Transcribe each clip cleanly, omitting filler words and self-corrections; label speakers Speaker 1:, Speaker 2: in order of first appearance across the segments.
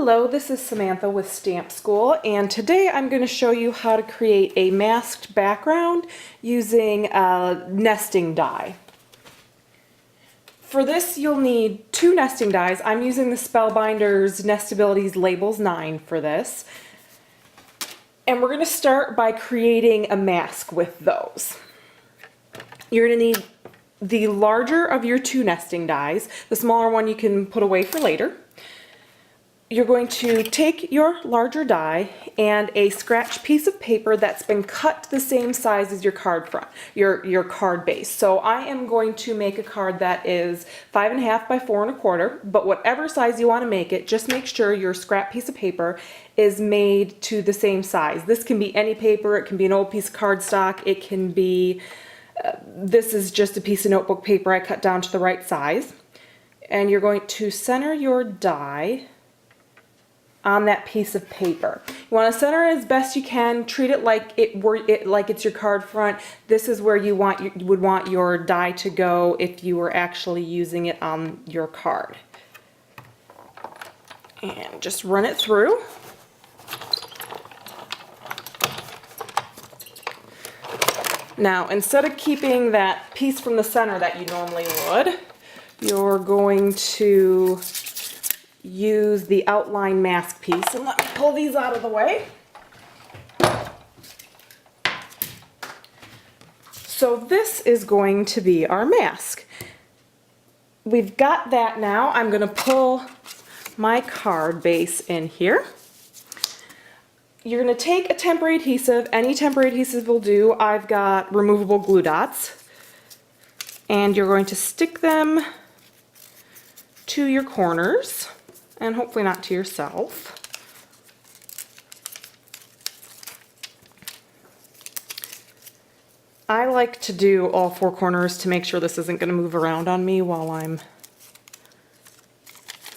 Speaker 1: Hello, this is Samantha with Stamp School, and today I'm going to show you how to create a masked background using a nesting die. For this you'll need 2 nesting dies. I'm using the Spellbinders Nestabilities Labels 9 for this. And we're going to start by creating a mask with those. You're going to need the larger of your 2 nesting dies. The smaller one you can put away for later. You're going to take your larger die and a scratch piece of paper that's been cut the same size as your card front, your card base. So I am going to make a card that is 5.5 by 4.25, but whatever size you want to make it, just make sure your scrap piece of paper is made to the same size. This can be any paper, it can be an old piece of cardstock, it can be, this is just a piece of notebook paper I cut down to the right size. And you're going to center your die on that piece of paper. You want to center it as best you can. Treat it like it's your card front. This is where you would want your die to go if you were actually using it on your card. And just run it through. Now, instead of keeping that piece from the center that you normally would, you're going to use the outline mask piece, and let me pull these out of the way. So this is going to be our mask. We've got that now. I'm going to pull my card base in here. You're going to take a temporary adhesive. Any temporary adhesive will do. I've got removable glue dots. And you're going to stick them to your corners. And hopefully not to yourself. I like to do all 4 corners to make sure this isn't going to move around on me while I'm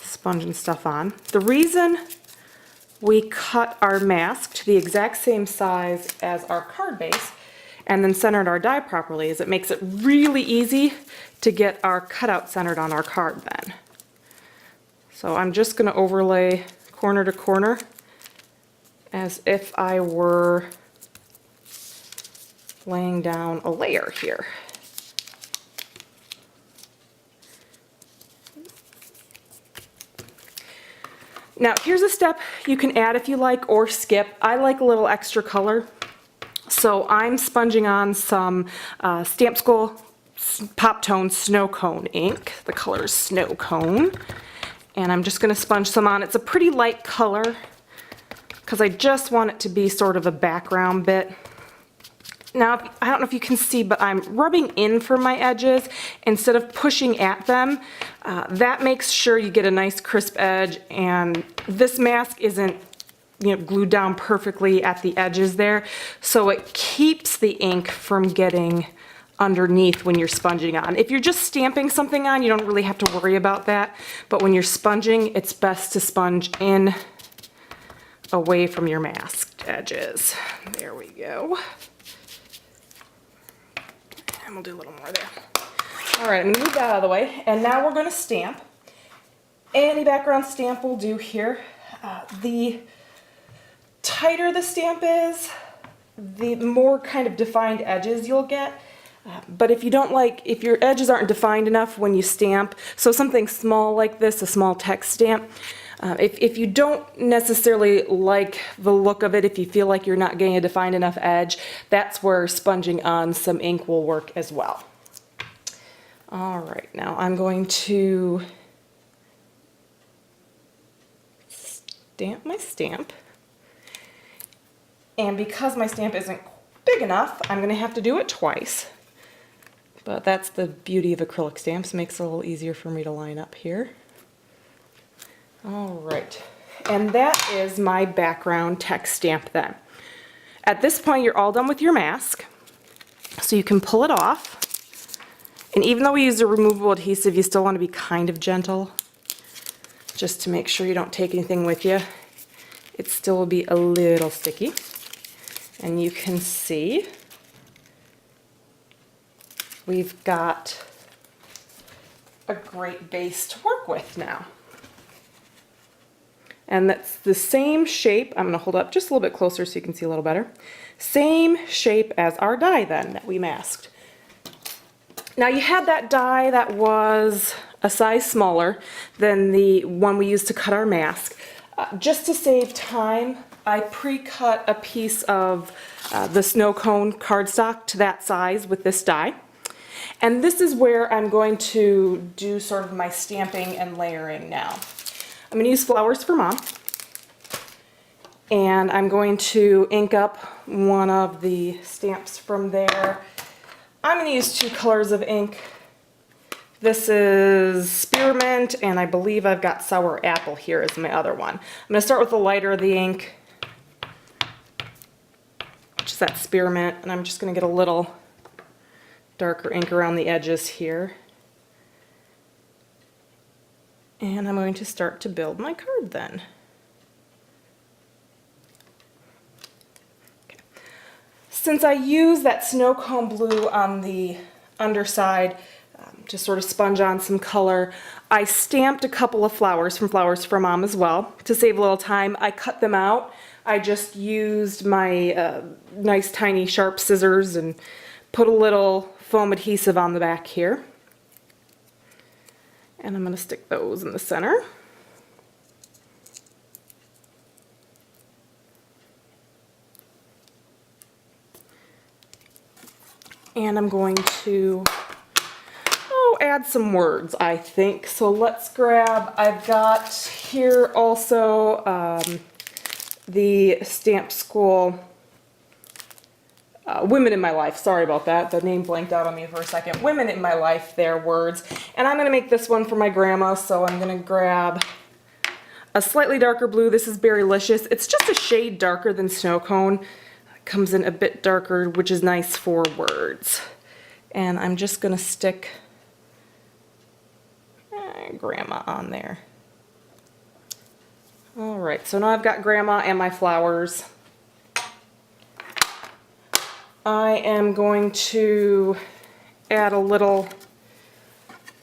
Speaker 1: sponging stuff on. The reason we cut our mask to the exact same size as our card base and then centered our die properly is it makes it really easy to get our cutout centered on our card then. So I'm just going to overlay corner to corner as if I were laying down a layer here. Now here's a step you can add if you like or skip. I like a little extra color, so I'm sponging on some Stamp School Pop Tone Snow Cone ink. The color is Snow Cone. And I'm just going to sponge some on. It's a pretty light color because I just want it to be sort of a background bit. Now, I don't know if you can see, but I'm rubbing in for my edges instead of pushing at them. That makes sure you get a nice crisp edge, and this mask isn't glued down perfectly at the edges there, so it keeps the ink from getting underneath when you're sponging on. If you're just stamping something on, you don't really have to worry about that, but when you're sponging, it's best to sponge in away from your masked edges. There we go. And we'll do a little more there. All right, I'm gonna move that out of the way, and now we're gonna stamp. Any background stamp will do here. The tighter the stamp is, the more kind of defined edges you'll get. But if your edges aren't defined enough when you stamp, so something small like this, a small text stamp, if you don't necessarily like the look of it, if you feel like you're not getting a defined enough edge, that's where sponging on some ink will work as well. All right, now I'm going to stamp my stamp. And because my stamp isn't big enough, I'm going to have to do it twice. But that's the beauty of acrylic stamps, makes it a little easier for me to line up here. All right, and that is my background text stamp then. At this point, you're all done with your mask, so you can pull it off. And even though we use a removable adhesive, you still want to be kind of gentle, just to make sure you don't take anything with you. It still will be a little sticky. And you can see we've got a great base to work with now. And that's the same shape. I'm going to hold up just a little bit closer so you can see a little better. Same shape as our die then that we masked. Now you had that die that was a size smaller than the one we used to cut our mask. Just to save time, I pre-cut a piece of the snow cone cardstock to that size with this die. And this is where I'm going to do sort of my stamping and layering now. I'm going to use Flowers for Mom. And I'm going to ink up one of the stamps from there. I'm going to use 2 colors of ink. This is Spearmint, and I believe I've got Sour Apple here as my other one. I'm going to start with the lighter of the ink, which is that Spearmint, and I'm just going to get a little darker ink around the edges here. And I'm going to start to build my card then. Okay. Since I use that snow cone blue on the underside to sort of sponge on some color, I stamped a couple of flowers from Flowers for Mom as well. To save a little time, I cut them out. I just used my nice tiny sharp scissors and put a little foam adhesive on the back here. And I'm going to stick those in the center. And I'm going to add some words, I think. So let's grab, I've got here also the Stamp School Women in My Life. Sorry about that. The name blanked out on me for a second. Women in My Life, their words. And I'm going to make this one for my grandma, so I'm going to grab a slightly darker blue. This is Berrylicious. It's just a shade darker than Snow Cone. It comes in a bit darker, which is nice for words. And I'm just going to stick Grandma on there. Alright, so now I've got Grandma and my flowers. I am going to add a little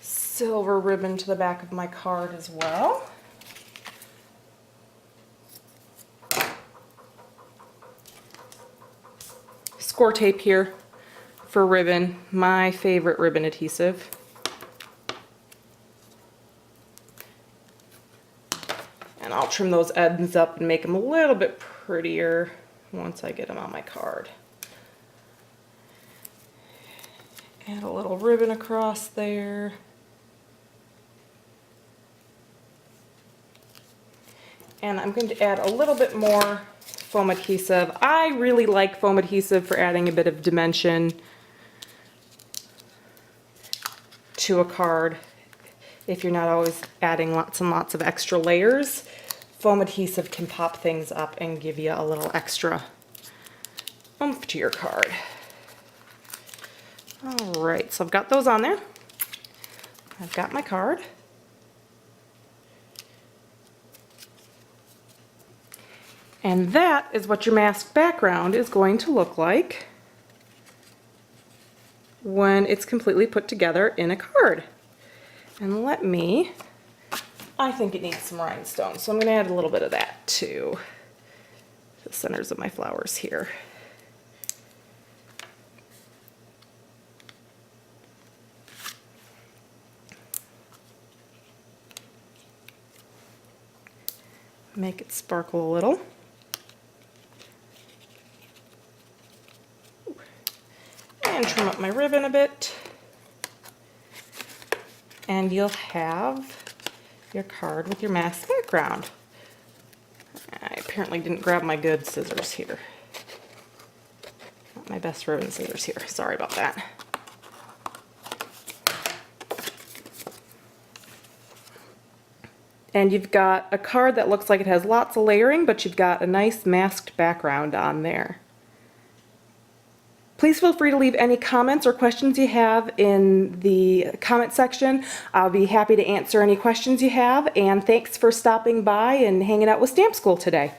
Speaker 1: silver ribbon to the back of my card as well. Score tape here for ribbon, my favorite ribbon adhesive. And I'll trim those ends up and make them a little bit prettier once I get them on my card. Add a little ribbon across there. And I'm going to add a little bit more foam adhesive. I really like foam adhesive for adding a bit of dimension to a card. If you're not always adding lots and lots of extra layers, foam adhesive can pop things up and give you a little extra oomph to your card. Alright, so I've got those on there. I've got my card. And that is what your masked background is going to look like when it's completely put together in a card. And I think it needs some rhinestones, so I'm going to add a little bit of that to the centers of my flowers here. Make it sparkle a little. And trim up my ribbon a bit. And you'll have your card with your masked background. I apparently didn't grab my good scissors here. Not my best ribbon scissors here. Sorry about that. And you've got a card that looks like it has lots of layering, but you've got a nice masked background on there. Please feel free to leave any comments or questions you have in the comment section. I'll be happy to answer any questions you have, and thanks for stopping by and hanging out with Stamp School today.